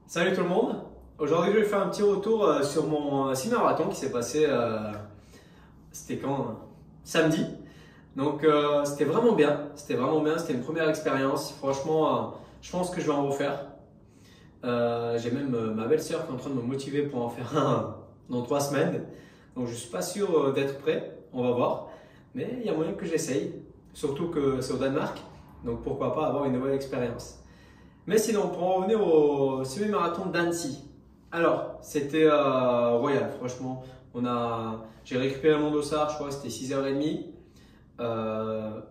Salut tout le monde! Aujourd'hui, je vais faire un petit retour sur mon semi-marathon qui s'est passé, c'était quand? Samedi. Donc, c'était vraiment bien. C'était une première expérience. Franchement, je pense que je vais en refaire. J'ai même ma belle-sœur qui est en train de me motiver pour en faire un dans 3 semaines. Donc, je ne suis pas sûr d'être prêt. On va voir. Mais il y a moyen que j'essaye. Surtout que c'est au Danemark. Donc, pourquoi pas avoir une nouvelle expérience. Mais sinon, pour en revenir au semi-marathon d'Annecy. Alors, c'était royal, franchement. J'ai récupéré mon dossard, je crois que c'était 6h30.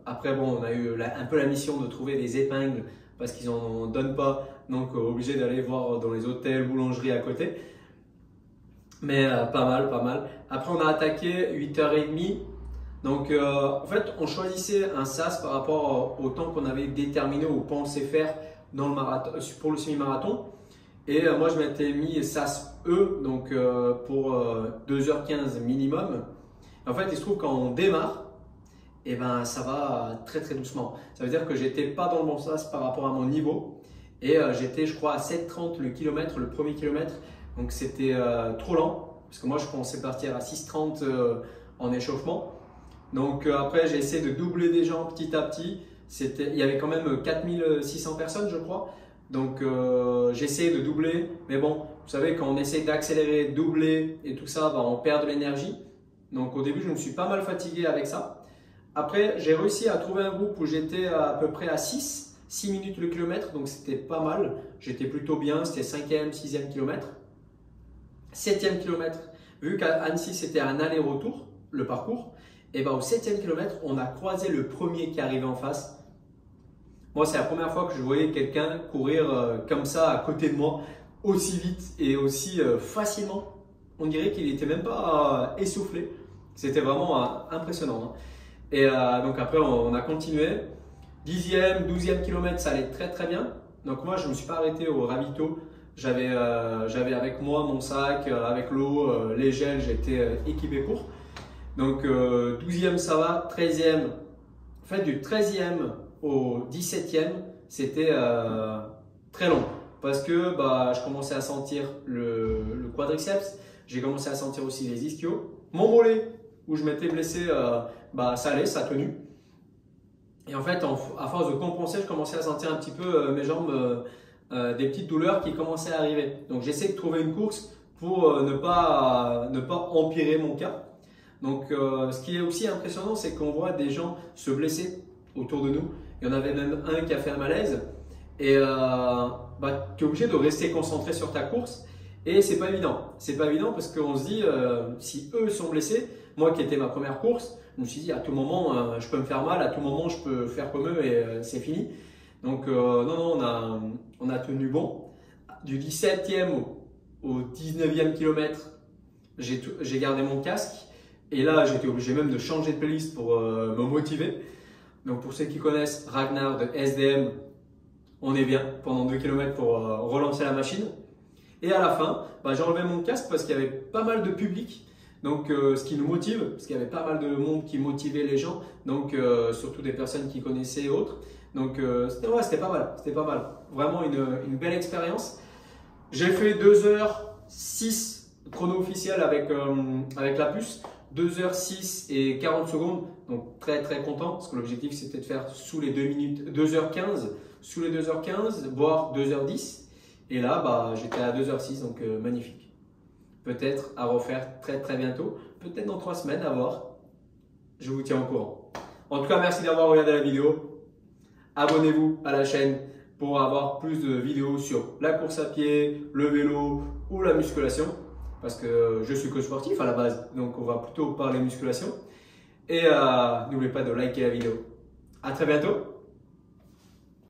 Après, bon, on a eu un peu la mission de trouver des épingles parce qu'ils n'en donnent pas. Donc, obligé d'aller voir dans les hôtels, boulangeries à côté. Mais pas mal, pas mal. Après, on a attaqué 8h30. Donc, en fait, on choisissait un SAS par rapport au temps qu'on avait déterminé ou pensé faire dans le marathon, pour le semi-marathon. Et moi, je m'étais mis SAS E, donc pour 2h15 minimum. En fait, il se trouve quand on démarre, et ben, ça va très très doucement. Ça veut dire que j'étais pas dans le bon SAS par rapport à mon niveau. Et j'étais, je crois, à 7,30 le kilomètre, le premier kilomètre. Donc, c'était trop lent. Parce que moi, je pensais partir à 6,30 en échauffement. Donc, après, j'ai essayé de doubler des gens petit à petit. Il y avait quand même 4600 personnes, je crois. Donc, j'ai essayé de doubler. Mais bon, vous savez, quand on essaie d'accélérer, doubler et tout ça, on perd de l'énergie. Donc, au début, je me suis pas mal fatigué avec ça. Après, j'ai réussi à trouver un groupe où j'étais à peu près à 6 minutes le kilomètre. Donc, c'était pas mal. J'étais plutôt bien. C'était 5e, 6e kilomètre. 7e kilomètre, vu qu'à Annecy, c'était un aller-retour, le parcours. Et ben, au 7e kilomètre, on a croisé le premier qui arrivait en face. Moi, c'est la première fois que je voyais quelqu'un courir comme ça à côté de moi, aussi vite et aussi facilement. On dirait qu'il n'était même pas essoufflé. C'était vraiment impressionnant. Et donc après, on a continué. 10e, 12e kilomètre, ça allait très très bien. Donc moi, je ne me suis pas arrêté au ravito. J'avais avec moi mon sac, avec l'eau, les gels, j'étais équipé pour. Donc 12e, ça va. 13e, en fait, du 13e au 17e, c'était très long parce que je commençais à sentir le quadriceps, j'ai commencé à sentir aussi les ischios. Mon mollet, où je m'étais blessé, ça allait, ça a tenu. Et en fait, à force de compenser, je commençais à sentir un petit peu mes jambes, des petites douleurs qui commençaient à arriver. Donc, j'essaie de trouver une course pour ne pas empirer mon cas. Donc, ce qui est aussi impressionnant, c'est qu'on voit des gens se blesser autour de nous. Il y en avait même un qui a fait un malaise. Et tu es obligé de rester concentré sur ta course. Et c'est pas évident. C'est pas évident parce qu'on se dit, si eux sont blessés, moi qui était ma première course, je me suis dit à tout moment, je peux me faire mal, à tout moment, je peux faire comme eux et c'est fini. Donc, non, on a tenu bon. Du 17e au 19e kilomètre, j'ai gardé mon casque. Et là, j'étais obligé même de changer de playlist pour me motiver. Donc, pour ceux qui connaissent Ragnar de SDM, on est bien pendant 2 km pour relancer la machine. Et à la fin, j'ai enlevé mon casque parce qu'il y avait pas mal de public. Donc, ce qui nous motive, parce qu'il y avait pas mal de monde qui motivait les gens. Donc, surtout des personnes qui connaissaient et autres. Donc, c'était pas mal. C'était pas mal. Vraiment une belle expérience. J'ai fait 2h06 chrono officiel avec la puce. 2h06 et 40 secondes, donc très très content parce que l'objectif c'était de faire sous les 2 minutes, 2h15, sous les 2h15, voire 2h10. Et là, j'étais à 2h06, donc magnifique. Peut-être à refaire très très bientôt, peut-être dans 3 semaines, à voir. Je vous tiens au courant. En tout cas, merci d'avoir regardé la vidéo. Abonnez-vous à la chaîne pour avoir plus de vidéos sur la course à pied, le vélo ou la musculation. Parce que je suis coach sportif à la base, donc on va plutôt parler musculation. Et n'oubliez pas de liker la vidéo. À très bientôt.